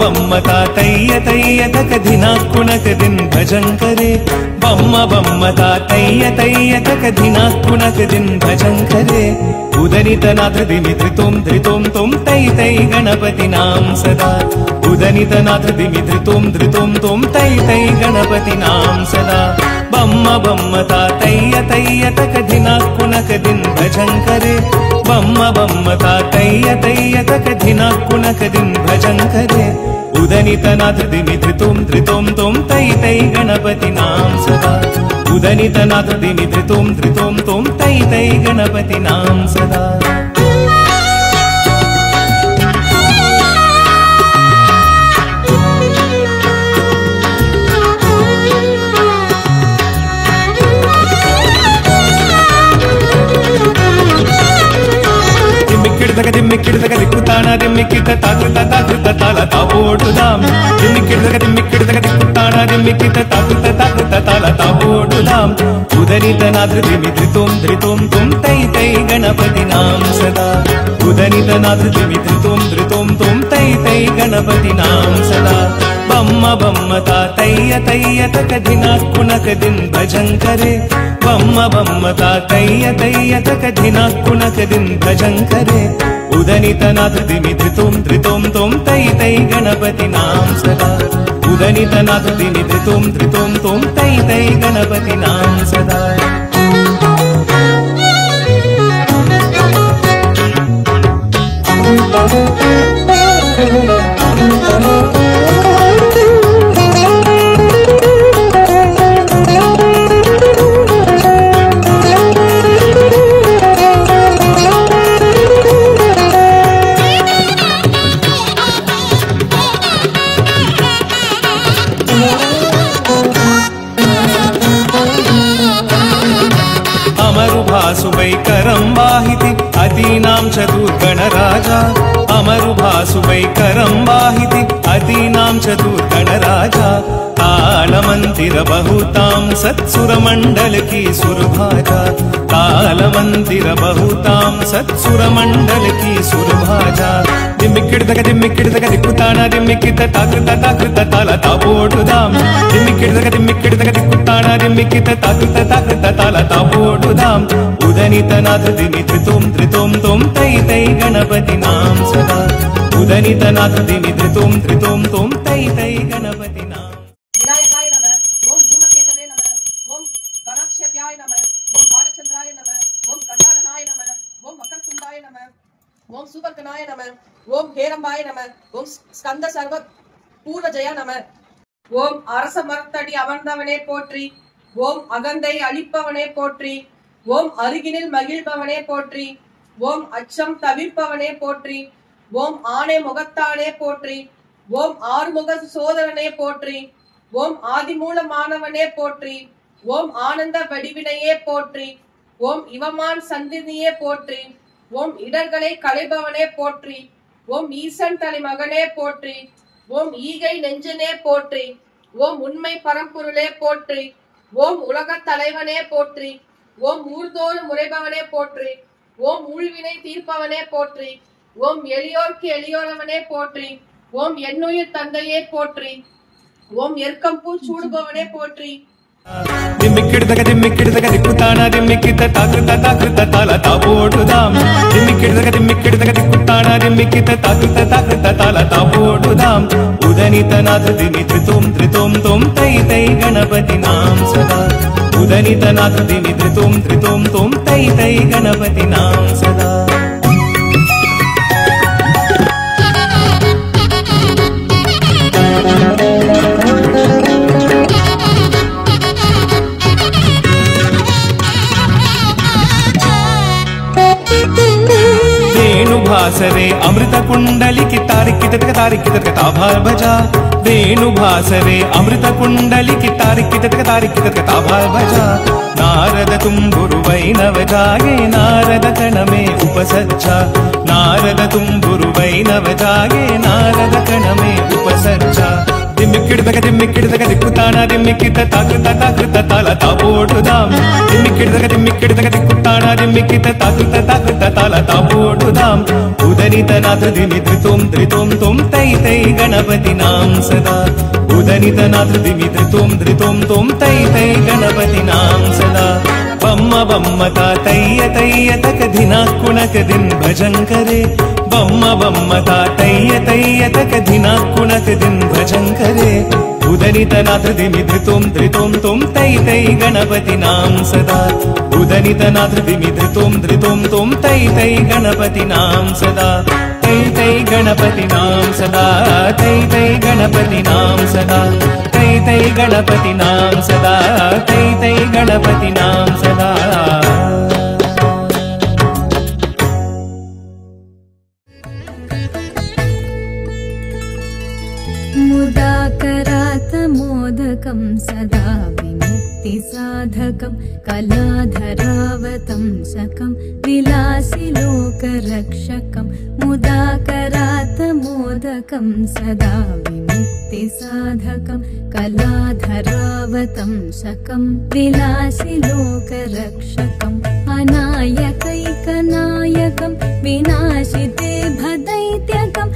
बम्म तातय्य तय्य तक धिना कुणक दिन भजन करे बम्म तातय्य तय्य तक धिना कुणक दिन भजन करे उदनितनाथ दिमित्रितों धृतों तों तै तै गणपति नाम सदा उदनितनाथ दिमित्रितों धृतों तों तै तै गणपति नाम सदा बम्म तातय्य तय्य तक धिना कुणक दिन भजन करे बम्म तातय्य तय्य तक धिना कुणक दिन भजन करे उदनितनाथ दिमित्रितों धृतों तों तै तै गणपति नाम सदा उदनितनाथ दिमित्रितों धृतों तों तै तै गणपति नाम सदा दिम्मिक्किडदग दिक्कुताना दिम्मिक्कित ताकृत ताकृत ताल तावोडुदाम दिम्मिक्किडदग दिक्कुताना दिम्मिक्कित ताकृत ताकृत ताल तावोडुदाम उदनितनाथ दिमित्रितों धृतों तों तै तै गणपति नाम सदा उदनितनाथ दिमित्रितों धृतों तों तै तै गणपति नाम सदा बम्म तातय्य तय्य तक धिना कुणक दिन भजन करे बम्म तातय्य तय्य तक धिना कुणक दिन भजन करे उदनितनाथ दिमित्रितों धृतों तों तै तै गणपति नाम सदा उदनितनाथ दिमित्रितों धृतों तों तै तै गणपति नाम सदा अमरुभासुवैकरं वाहिति अदीनां चतुर्गणराजा अमरुभासुवैकरं वाहिति अदीनां चतुर्गणराजा तालमन्दिर बहुतां सत्सुरमण्डल की सुरभाजा तालमन्दिर बहुतां सत्सुरमण्डल की सुरभाजा दिम्मिक्किडदग दिक्कुताना दिम्मिक्कित ताकृत ताकृत ताल तावोडुदाम दिम्मिक्किडदग दिक्कुताना दिम्मिक्कित ताकृत ताकृत ताल तावोडुदाम उदनितनाथ दिमित्रितों धृतों तों तै तै गणपति नाम सदा उदनितनाथ दिमित्रितों धृतों तों तै तै गणपति नाम विनायकाय नमः ओम धूमकेतवे नमः ओम गणाक्षत्याय नमः ओम बालचंद्राय नमः ओम गजाननाय नमः ओम मकरतुंडाय नमः ओम सुपर्कनाय नमः ओम हेरंबाय नमः ओम स्कंद सर्व पूर्वजय नमः ओम அரச மரத்தடி அமர்ந்தவனே போற்றி ஓம் அகந்தை அழிப்பவனே போற்றி ஓம் அருகினில் மகிழ்பவனே போற்றி ஓம் அச்சம் தவிர்ப்பவனே போற்றி ஓம் ஆணை முகத்தானே போற்றி ஓம் ஆறுமுக சோதரனே போற்றி ஓம் ஆதிமூலமானவனே போற்றி ஓம் ஆனந்த வடிவினையே போற்றி ஓம் இவமான் சந்தினியே போற்றி ஓம் இடர்களை களைபவனே போற்றி ஓம் ஈசன் தலைமகனே போற்றி ஓம் ஈகை நெஞ்சனே போற்றி ஓம் உண்மை பரம்பொருளே போற்றி ஓம் உலக தலைவனே போற்றி ஓம் ஊர்தோறும் முறைபவனே போற்றி ஓம் ஊழ்வினை தீர்ப்பவனே போற்றி ஓம் எளியோர்க்கு எளியோரவனே போற்றி ஓம் என்னுயிர் தந்தையே போற்றி ஓம் எர்க்கம்பூ சூடுபவனே போற்றி दिम्मिक्किडदग दिक्कुताना दिम्मिक्कित ताकृत ताकृत ताल तावोडुदाम दिम्मिक्किडदग दिक्कुताना दिम्मिक्कित ताकृत ताकृत ताल तावोडुदाम उदनितनाथ दिमित्रितों धृतों तों तै तै गणपति नाम सदा उदनितनाथ दिमित्रितों धृतों तों तै तै गणपति नाम सदा वेणुभासरे अमृत कुंडली की तारिकी ताभार बजा वेणुभासरे अमृत कुंडली की तारिकी ताभार बजा नारद तुम्बुरु वैनव जागे नारद कण में उपसज्जा नारद तुम्बुरु वैनव जागे नारद कण में उपसज्जा ದಿಮ್ಮಿಕ್ಕಿಡ್ದಗ ದಿಮ್ಮಿಕ್ಕಿಡ್ದಗ ದಿಕ್ಕುತ್ತಾನ ದಿಮ್ಮಿಕ್ಕಿತ ತಾಕೃತ ತಾಕೃತ ತಾಲ ತಾಪೋಟುದಾಂ ದಿಮ್ಮಿಕ್ಕಿಡ್ದಗ ದಿಮ್ಮಿಕ್ಕಿಡ್ದಗ ದಿಕ್ಕುತ್ತಾನ ದಿಮ್ಮಿಕ್ಕಿತ ತಾಕೃತ ತಾಕೃತ ತಾಲ ತಾಪೋಟುದಾಂ ಉದನಿತನಾಥ ದಿಮಿ ಧೃತೋಂ ಧೃತೋಂ ತೊಂ ತೈ ತೈ ಗಣಪತಿನಾಂ ಸದಾ ಉದನಿತನಾಥ ದಿಮಿ ಧೃತೋಂ ಧೃತೋಂ ತೊಂ ತೈ ತೈ ಗಣಪತಿನಾಂ ಸದಾ ಬಮ್ಮ ಬಮ್ಮತ ತಯ್ಯ ತಯ್ಯ ತಕ ದಿನ ಕುಣಕ ದಿನ್ ಭಜಂಕರೆ ಬಮ್ಮ ಬಮ್ಮತ ತಯ್ಯ ತಯ್ಯ ತಕ ದಿನ ಕುಣಕ ದಿನ್ ಭಜಂಕರೆ ಉದನಿತನಾಥ ದಿಮಿ ಧೃತೋಂ ಧೃತೋಂ ತೊಂ ತೈ ತೈ ಗಣಪತಿನಾಂ ಸದಾ ಉದನಿತನಾಥ ದಿಮಿ ಧೃತೋಂ ಧೃತೋಂ ತೊಂ ತೈ ತೈ ಗಣಪತಿನಾಂ ಸದಾ ತೈ ತೈ ಗಣಪತಿನಾಂ ಸದಾ ತೈ ತೈ ಗಣಪತಿನಾಂ ಸದಾ ತೈ ತೈ ಗಣಪತಿನಾಂ ಸದಾ ತೈ ತೈ ಗಣಪತಿನಾಂ ಸದಾ मुदाकरात मोदकं सदा विमुक्तिसाधकं कलाधरावतं शकं विलासिलोकरक्षकं मुदाकरात मोदकं सदा विमुक्तिसाधकं कलाधरावतं शकं विलासिलोकरक्षकम् अनायकैकनायकं विनाशिते भदैत्यकं